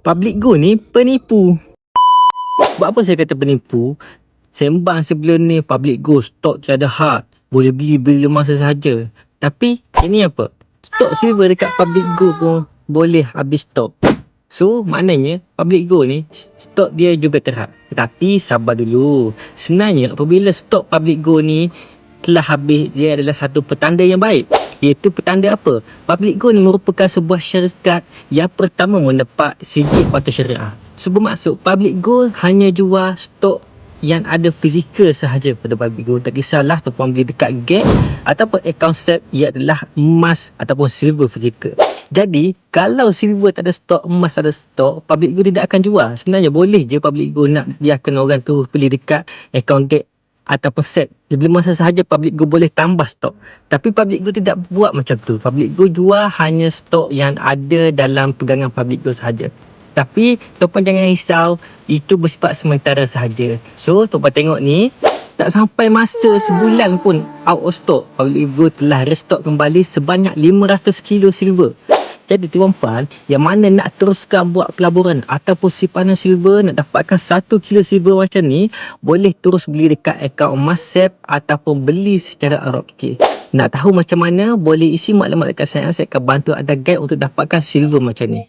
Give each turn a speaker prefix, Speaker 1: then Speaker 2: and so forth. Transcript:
Speaker 1: Public Go ni penipu. Sebab apa saya kata penipu? Sembang sebelum ni Public Go stok tiada had, boleh beli bila masa sahaja. Tapi ini apa? Stok silver dekat Public Go pun boleh habis stok. So maknanya Public Go ni stok dia juga terhad. Tetapi sabar dulu. Sebenarnya apabila stok Public Go ni telah habis, dia adalah satu petanda yang baik. Iaitu petanda apa? Public Go ni merupakan sebuah syarikat yang pertama mendapat sijil patut syariah. So bermaksud Public Go hanya jual stok yang ada fizikal sahaja pada Public Go. Tak kisahlah tuan beli dekat gate ataupun account set, ia adalah emas ataupun silver fizikal. Jadi kalau silver tak ada stok, emas tak ada stok, Public Go tidak akan jual. Sebenarnya boleh je Public Go nak biarkan orang tu beli dekat account gate ataupun set. Bila masa sahaja Public Go boleh tambah stok. Tapi Public Go tidak buat macam tu. Public Go jual hanya stok yang ada dalam pegangan Public Go sahaja. Tapi tuan jangan risau, itu bersifat sementara sahaja. So tuan tengok ni, tak sampai masa sebulan pun out of stock, Public Go telah restock kembali sebanyak 500 kilo silver. Jadi tuan-puan yang mana nak teruskan buat pelaburan ataupun simpanan silver, nak dapatkan 1 kilo silver macam ni, boleh terus beli dekat akaun Emas-Sep ataupun beli secara ROK. Nak tahu macam mana, boleh isi maklumat dekat saya akan bantu anda guide untuk dapatkan silver macam ni.